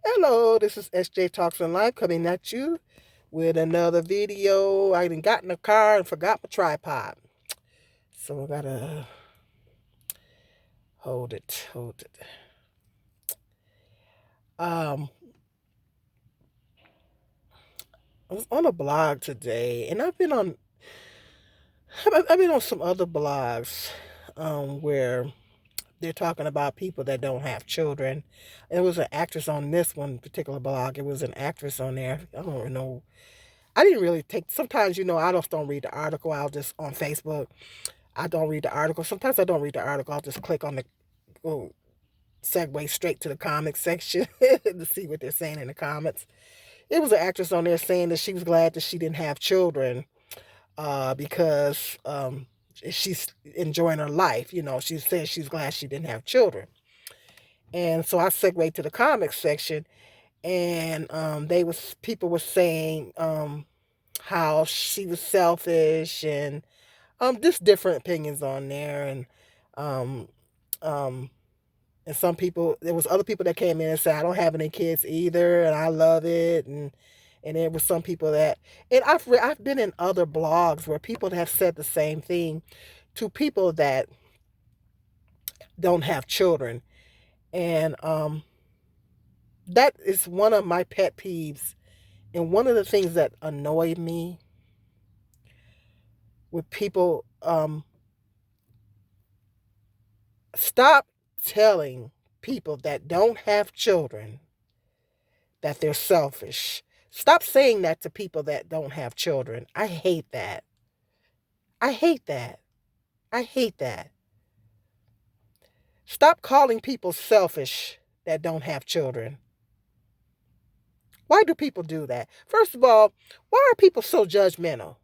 Hello, this is SJ Talks in Life coming at you with another video. I done got in the car and forgot my tripod. So I gotta hold it. Um, I was on a blog today and I've been on some other blogs where they're talking about people that don't have children. And it was an actress on this one particular blog. It was an actress on there. I don't know. I didn't really take sometimes, I just don't read the article. I'll just on Facebook. I don't read the article. Sometimes I don't read the article. I'll just click on the oh, segue straight to the comics section to see what they're saying in the comments. It was an actress on there saying that she was glad that she didn't have children because she's enjoying her life. She said she's glad she didn't have children. And so I segued to the comics section, and people were saying how she was selfish and just different opinions on there, um, um, and some people, there was other people that came in and said, I don't have any kids either, and I love it, and there was some people that, and I've been in other blogs where people have said the same thing to people that don't have children, and that is one of my pet peeves, and one of the things that annoyed me with people, stop telling people that don't have children that they're selfish. Stop saying that to people that don't have children. I hate that. I hate that. I hate that. Stop calling people selfish that don't have children. Why do people do that? First of all, why are people so judgmental?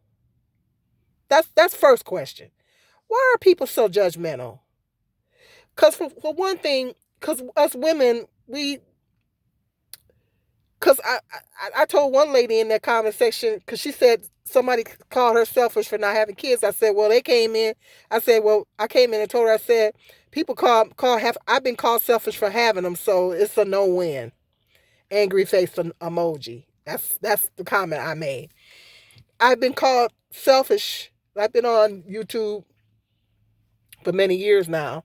That's first question. Why are people so judgmental? Because for one thing, because us women, because I told one lady in that comment section, because she said somebody called her selfish for not having kids. I said, well, they came in. I said, well, I came in and told her, I said, people I've been called selfish for having them, so it's a no win. Angry face emoji. That's the comment I made. I've been called selfish. I've been on YouTube for many years now,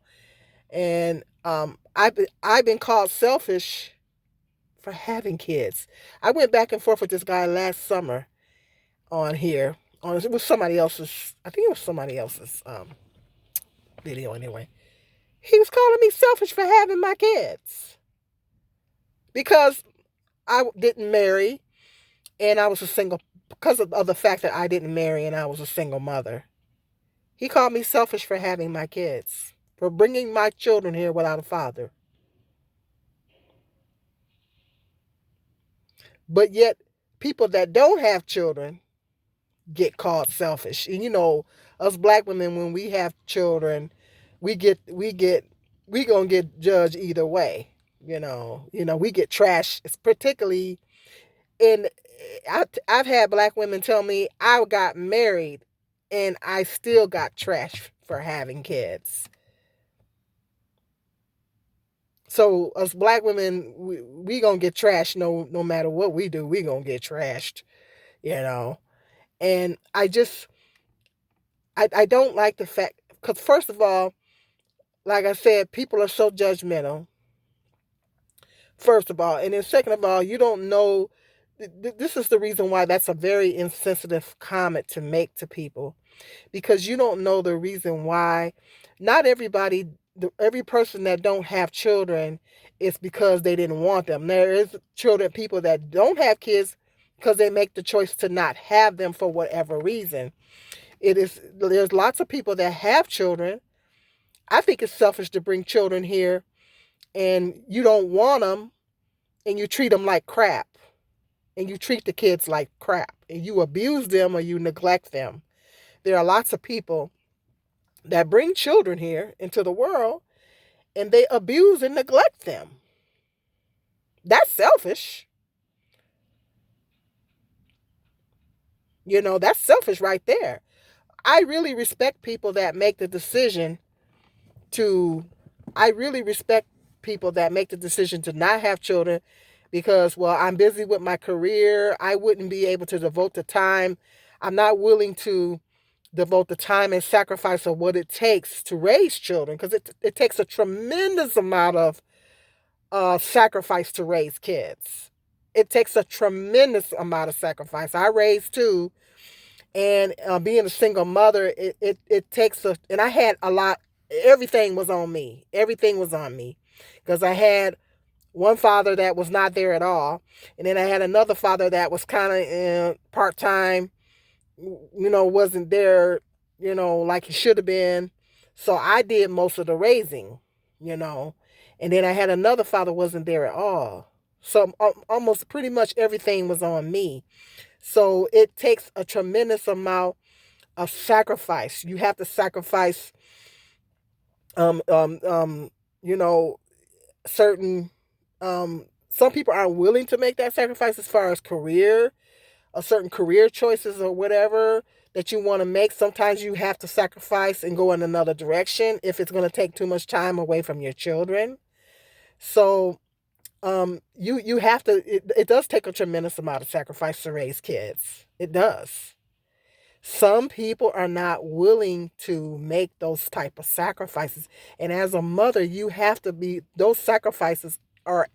and I've been called selfish for having kids. I went back and forth with this guy last summer on here. It was somebody else's. I think it was somebody else's video anyway. He was calling me selfish for having my kids because I didn't marry and I was a single because of the fact that I didn't marry and I was a single mother. He called me selfish for having my kids, for bringing my children here without a father. But yet, people that don't have children get called selfish. And us black women, when we have children, we gonna get judged either way. We get trash. It's particularly in. I've had black women tell me I got married and I still got trash for having kids. So us black women, we gonna get trashed no matter what we do. We gonna get trashed, you know. And I don't like the fact, because first of all, like I said, people are so judgmental. First of all, and then second of all, you don't know. This is the reason why that's a very insensitive comment to make to people, because you don't know the reason why. Not everybody, every person that don't have children is because they didn't want them. There is people that don't have kids because they make the choice to not have them for whatever reason. There's lots of people that have children. I think it's selfish to bring children here and you don't want them and you treat them like crap, and you treat the kids like crap, and you abuse them or you neglect them. There are lots of people that bring children here into the world and they abuse and neglect them. That's selfish. That's selfish right there. I really respect people that make the decision to I really respect people that make the decision to not have children because, well, I'm busy with my career. I wouldn't be able to devote the time. I'm not willing to devote the time and sacrifice of what it takes to raise children, because it takes a tremendous amount of sacrifice to raise kids. It takes a tremendous amount of sacrifice. I raised two, and being a single mother, it takes a, and I had a lot, everything was on me. Everything was on me, because I had one father that was not there at all, and then I had another father that was kind of part-time, wasn't there, like he should have been. So I did most of the raising, you know. And then I had another father wasn't there at all. So almost pretty much everything was on me. So it takes a tremendous amount of sacrifice. You have to sacrifice, um, um, um, you know, certain. Some people aren't willing to make that sacrifice as far as career, or certain career choices or whatever that you want to make. Sometimes you have to sacrifice and go in another direction if it's going to take too much time away from your children. So you have to, it does take a tremendous amount of sacrifice to raise kids. It does. Some people are not willing to make those type of sacrifices, and as a mother you have to be, those sacrifices are,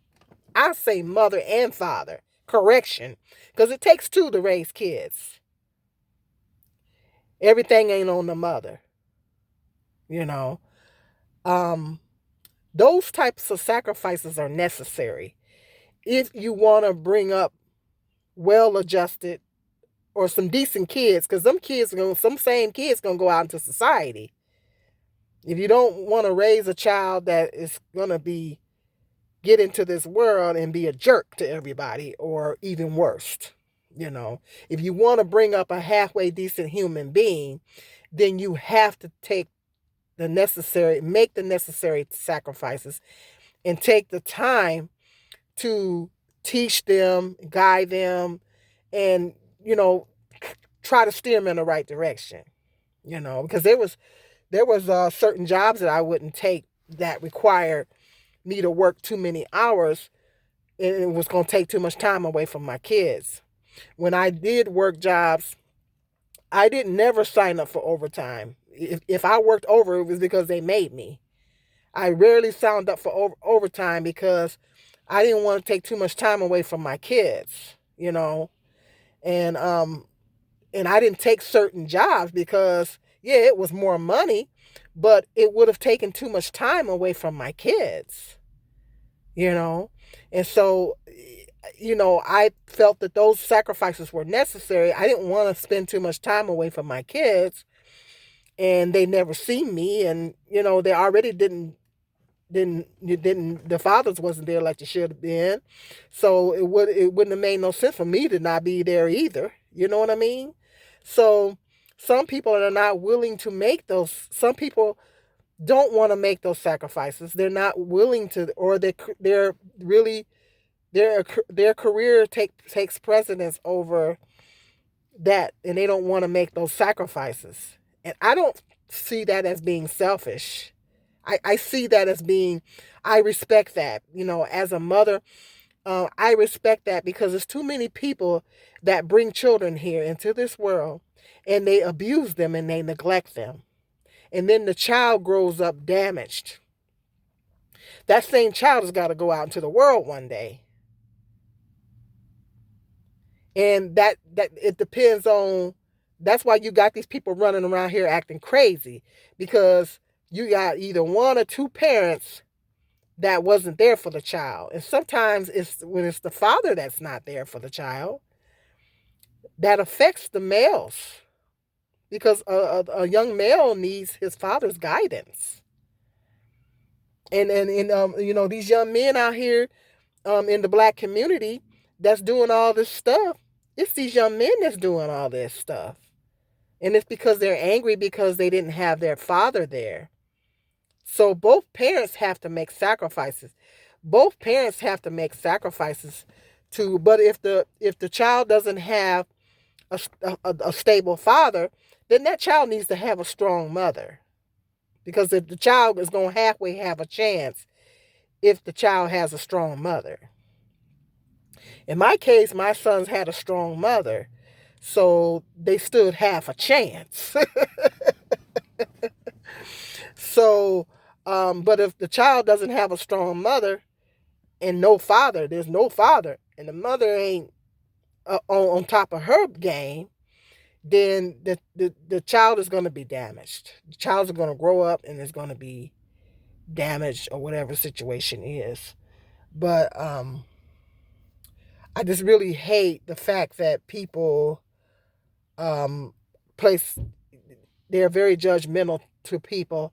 I say mother and father, correction, because it takes two to raise kids. Everything ain't on the mother, you know. um those types of sacrifices are necessary if you want to bring up well adjusted or some decent kids, because some same kids gonna go out into society. If you don't want to raise a child that is gonna be, get into this world and be a jerk to everybody, or even worse, if you want to bring up a halfway decent human being, then you have to make the necessary sacrifices, and take the time to teach them, guide them, and, try to steer them in the right direction. Because there was certain jobs that I wouldn't take that required me to work too many hours, and it was going to take too much time away from my kids. When I did work jobs, I didn't never sign up for overtime. If I worked over, it was because they made me. I rarely signed up for overtime because I didn't want to take too much time away from my kids, and I didn't take certain jobs because, yeah, it was more money, but it would have taken too much time away from my kids, you know, and so, I felt that those sacrifices were necessary. I didn't want to spend too much time away from my kids, and they never seen me, and they already didn't the fathers wasn't there like they should have been, so it wouldn't have made no sense for me to not be there either. You know what I mean? So some people are not willing to make those. Some people don't want to make those sacrifices. They're not willing to, or they're really, their career takes precedence over that, and they don't want to make those sacrifices. And I don't see that as being selfish. I see that as being, I respect that. As a mother, I respect that, because there's too many people that bring children here into this world, and they abuse them and they neglect them. And then the child grows up damaged. That same child has got to go out into the world one day. And that it depends on, that's why you got these people running around here acting crazy, because you got either one or two parents that wasn't there for the child. And sometimes it's when it's the father that's not there for the child, that affects the males, because a young male needs his father's guidance. And these young men out here in the black community that's doing all this stuff, it's these young men that's doing all this stuff. And it's because they're angry because they didn't have their father there. So both parents have to make sacrifices. Both parents have to make sacrifices but if the child doesn't have a stable father, then that child needs to have a strong mother. Because if the child is going to halfway have a chance if the child has a strong mother. In my case, my sons had a strong mother, so they stood half a chance. So, but if the child doesn't have a strong mother and no father, there's no father, and the mother ain't on top of her game, then the child is going to be damaged. The child is going to grow up and is going to be damaged or whatever the situation is. But I just really hate the fact that people um, place, they're very judgmental to people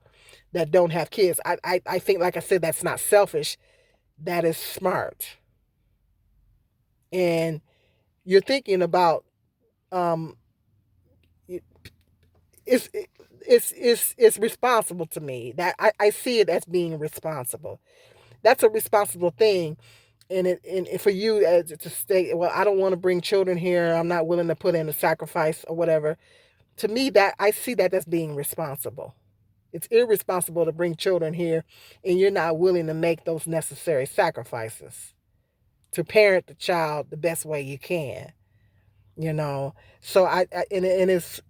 that don't have kids. I think, like I said, that's not selfish. That is smart. And you're thinking about um, it's it's responsible to me. That I see it as being responsible. That's a responsible thing. And for you to say, well, I don't want to bring children here. I'm not willing to put in a sacrifice or whatever. To me, that I see that as being responsible. It's irresponsible to bring children here and you're not willing to make those necessary sacrifices to parent the child the best way you can, you know. So and it's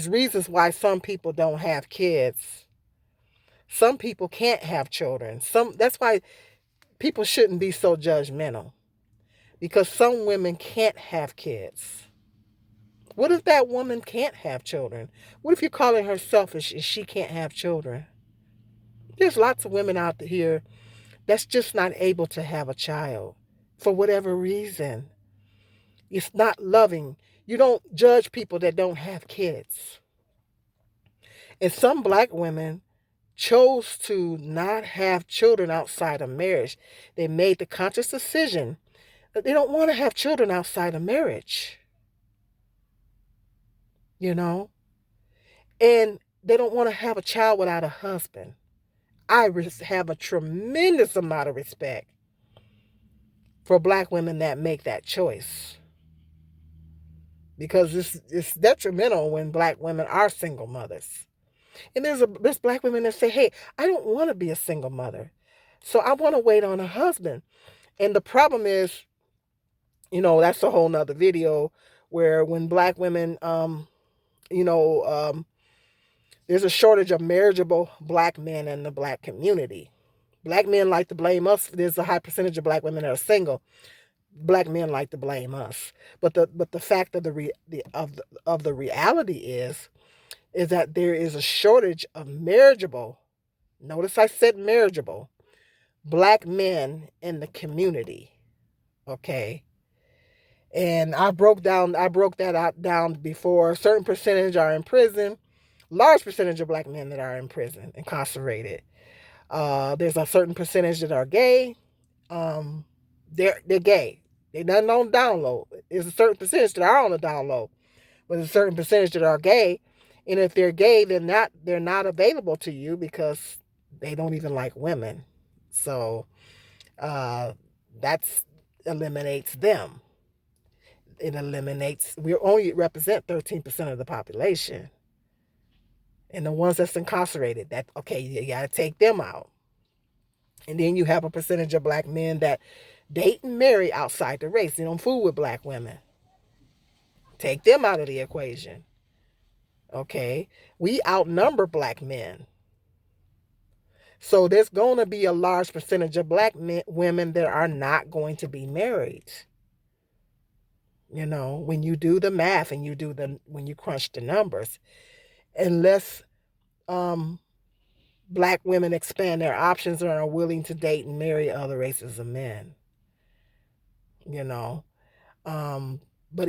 reasons why some people don't have kids. Some people can't have children. That's why people shouldn't be so judgmental, because some women can't have kids. What if that woman can't have children? What if you're calling her selfish and she can't have children? There's lots of women out here that's just not able to have a child for whatever reason. It's not loving. You don't judge people that don't have kids. And some black women chose to not have children outside of marriage. They made the conscious decision that they don't want to have children outside of marriage, you know? And they don't want to have a child without a husband. I have a tremendous amount of respect for black women that make that choice, because it's detrimental when black women are single mothers. And there's black women that say, hey, I don't want to be a single mother, so I want to wait on a husband. And the problem is, that's a whole nother video, where when black women, you know, there's a shortage of marriageable black men in the black community. Black men like to blame us. There's a high percentage of black women that are single. Black men like to blame us. But the fact of the reality is that there is a shortage of marriageable. Notice I said marriageable black men in the community. Okay. And I broke that out down before. A certain percentage are in prison. Large percentage of black men that are in prison, incarcerated. There's a certain percentage that are gay. They're gay. They're not on download. There's a certain percentage that are on the download, but there's a certain percentage that are gay. And if they're gay, they're not available to you because they don't even like women. So that eliminates them. We only represent 13% of the population. And the ones that's incarcerated, you gotta take them out. And then you have a percentage of black men that date and marry outside the race. They don't fool with black women. Take them out of the equation. Okay? We outnumber black men. So there's going to be a large percentage of black women that are not going to be married. When you do the math and when you crunch the numbers, unless black women expand their options and are willing to date and marry other races of men. But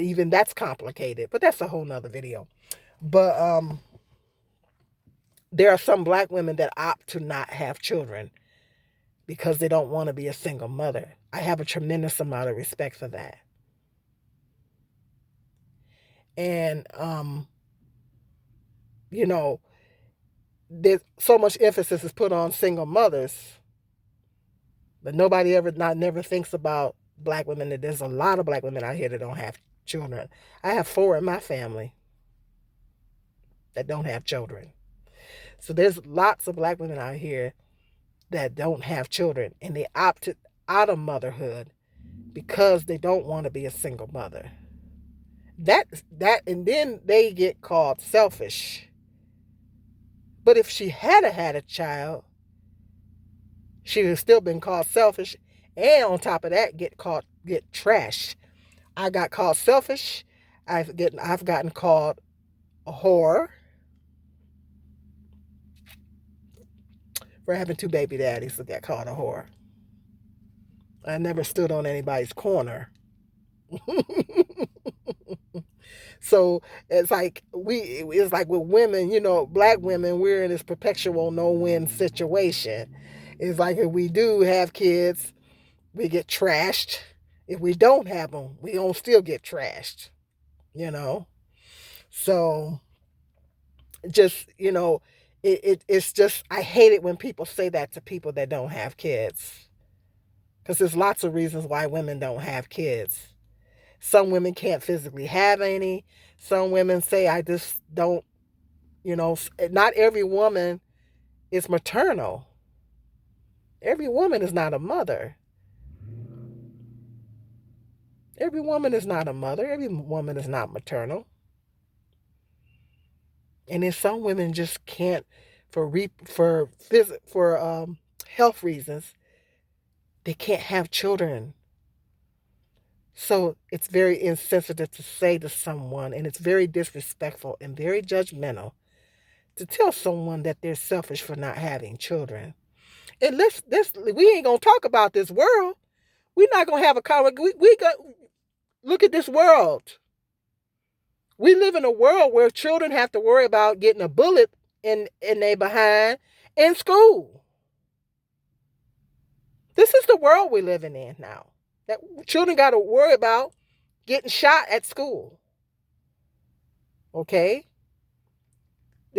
even that's complicated. But that's a whole nother video. But there are some black women that opt to not have children because they don't want to be a single mother. I have a tremendous amount of respect for that. And there's so much emphasis is put on single mothers, but nobody never thinks about black women. That there's a lot of black women out here that don't have children. I have 4 in my family that don't have children. So there's lots of black women out here that don't have children, and they opted out of motherhood because they don't want to be a single mother. And then they get called selfish. But if she had a child, she would have still been called selfish, and on top of that, get trashed. I got called selfish. I've gotten called a whore for having 2 baby daddies that got called a whore. I never stood on anybody's corner. So it's like with women, black women, we're in this perpetual no-win situation. It's like if we do have kids, we get trashed. If we don't have them, we don't still get trashed. So just it's just, I hate it when people say that to people that don't have kids, because there's lots of reasons why women don't have kids. Some women can't physically have any. Some women say, I just don't, not every woman is maternal. Every woman is not a mother. Every woman is not a mother. Every woman is not maternal. And then some women just can't, for health reasons, they can't have children. So it's very insensitive to say to someone, and it's very disrespectful and very judgmental to tell someone that they're selfish for not having children. And we ain't gonna talk about this world. We're not gonna have a conversation. We got look at this world. We live in a world where children have to worry about getting a bullet in their behind in school. This is the world we're living in now. That children got to worry about getting shot at school. Okay?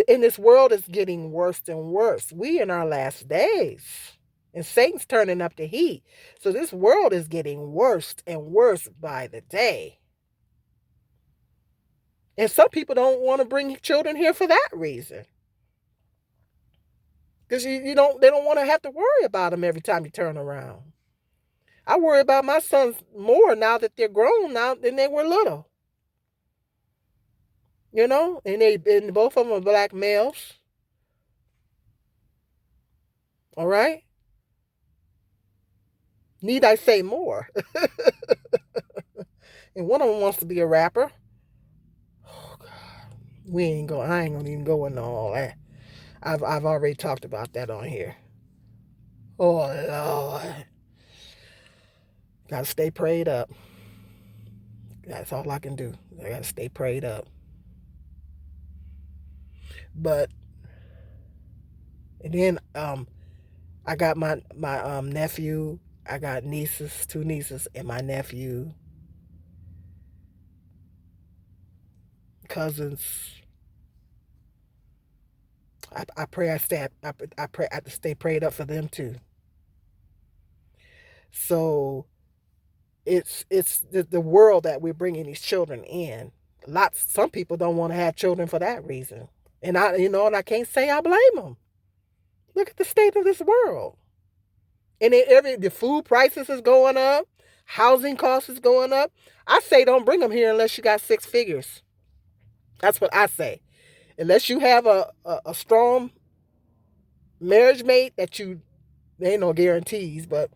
And this world is getting worse and worse. We in our last days. And Satan's turning up the heat. So this world is getting worse and worse by the day. And some people don't want to bring children here for that reason. Because they don't want to have to worry about them every time you turn around. I worry about my sons more now that they're grown now than they were little. And both of them are black males. All right? Need I say more? And one of them wants to be a rapper. Oh God. I ain't gonna even go into all that. I've already talked about that on here. Oh Lord. Gotta stay prayed up. That's all I can do. I gotta stay prayed up. But and then I got my nephew. I got nieces, 2 nieces, and my nephew, cousins. I pray I pray I have to stay prayed up for them too. So it's the world that we're bringing these children in. Some people don't want to have children for that reason, and I can't say I blame them. Look at the state of this world, and the food prices is going up, housing costs is going up. I say don't bring them here unless you got 6 figures. That's what I say. Unless you have a strong marriage mate there ain't no guarantees, but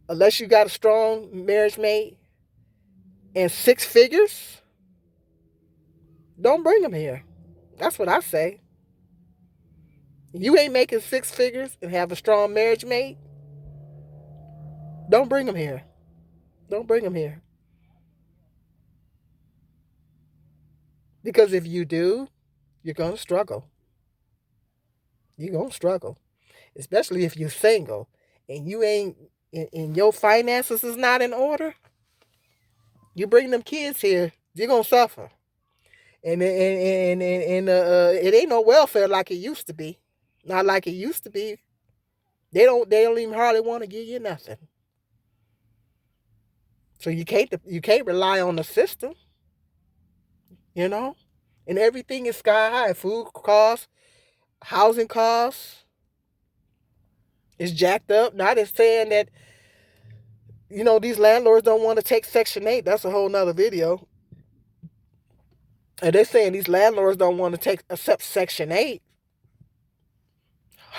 unless you got a strong marriage mate and 6 figures, don't bring them here. That's what I say. You ain't making 6 figures and have a strong marriage mate, don't bring them here. Don't bring them here. Because if you do, you're going to struggle. You're going to struggle. Especially if you're single and you ain't, and your finances is not in order. You bring them kids here, you're going to suffer. And it ain't no welfare like it used to be. Not like it used to be. They don't even hardly want to give you nothing. So you can't rely on the system. And everything is sky high. Food costs, housing costs is jacked up. Not as saying that these landlords don't want to take Section 8. That's a whole nother video. And they're saying these landlords don't want to accept Section 8.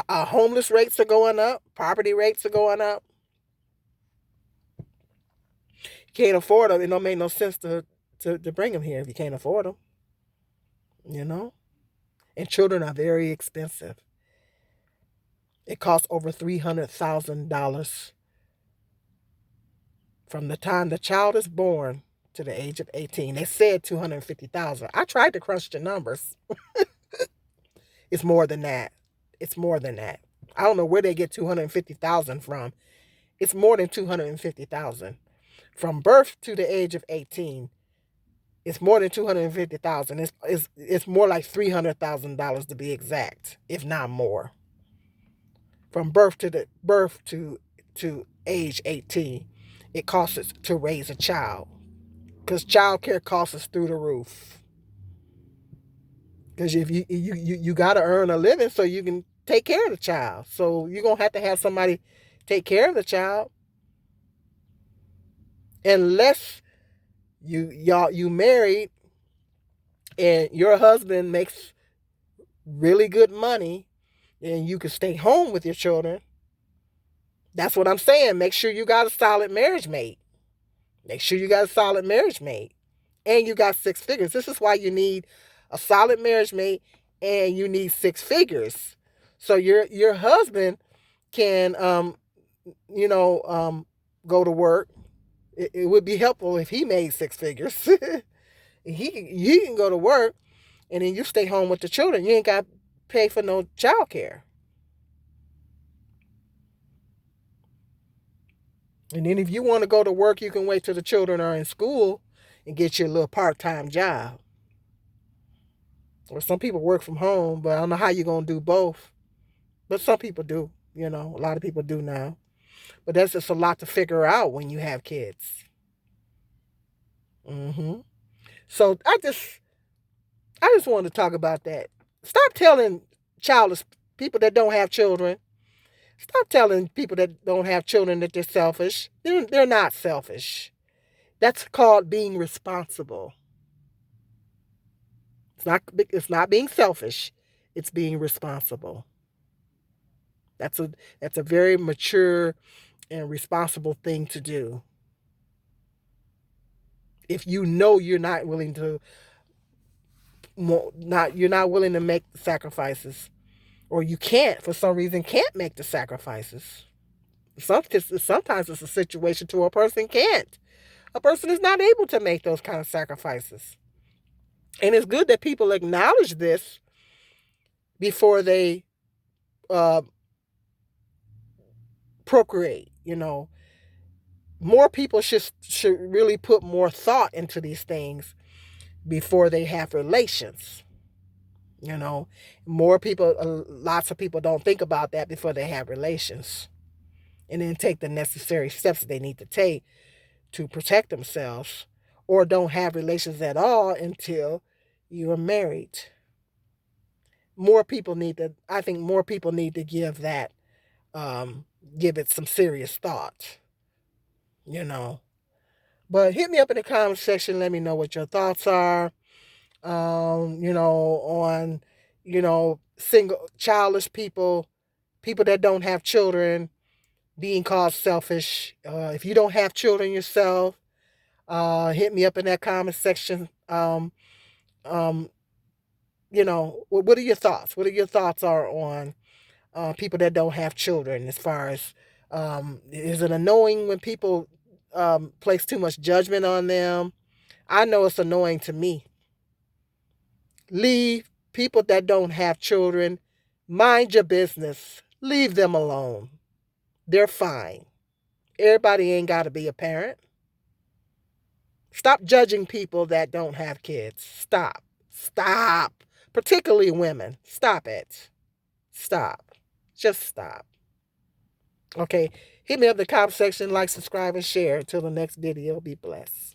Homeless rates are going up. Property rates are going up. You can't afford them. It don't make no sense to bring them here if you can't afford them. And children are very expensive. It costs over $300,000 from the time the child is born to the age of 18. They said $250,000. I tried to crunch the numbers. It's more than that. It's more than that. I don't know where they get $250,000 from. It's more than $250,000. From birth to the age of 18, it's more than $250,000. It's more like $300,000 to be exact, if not more. From birth to age 18, it costs to raise a child, because child care costs us through the roof. Because if you got to earn a living so you can take care of the child, so you're gonna have somebody take care of the child, unless you married and your husband makes really good money and you can stay home with your children. That's what I'm saying. Make sure you got a solid marriage mate. Make sure you got a solid marriage mate. And you got 6 figures. This is why you need a solid marriage mate and you need 6 figures. So your husband can go to work. It would be helpful if he made 6 figures. he can go to work and then you stay home with the children. You ain't got to pay for no child care. And then if you want to go to work, you can wait till the children are in school and get you a little part-time job. Or some people work from home, but I don't know how you're going to do both. But some people do, a lot of people do now. But that's just a lot to figure out when you have kids. So I just wanted to talk about that. Stop telling childless people that don't have children. Stop telling people that don't have children that they're selfish. They're not selfish. That's called being responsible. It's not being selfish. It's being responsible. That's a very mature and responsible thing to do. If you know you're not willing to make the sacrifices, or you can't, for some reason, can't make the sacrifices. Sometimes it's a situation to a person can't. A person is not able to make those kind of sacrifices. And it's good that people acknowledge this before they procreate. More people should really put more thought into these things before they have relations. More people, lots of people don't think about that before they have relations, and then take the necessary steps they need to take to protect themselves, or don't have relations at all until you are married. I think more people need to give it some serious thought, But hit me up in the comment section. Let me know what your thoughts are. On, single, childless people that don't have children being called selfish. If you don't have children yourself, hit me up in that comment section. What are your thoughts? What are your thoughts on people that don't have children? As far as, is it annoying when people place too much judgment on them? I know it's annoying to me. Leave people that don't have children. Mind your business. Leave them alone. They're fine. Everybody ain't got to be a parent. Stop judging people that don't have kids. Stop. Particularly women. Stop it. Stop. Just stop. Okay. Hit me up in the comment section. Like, subscribe, and share. Until the next video. Be blessed.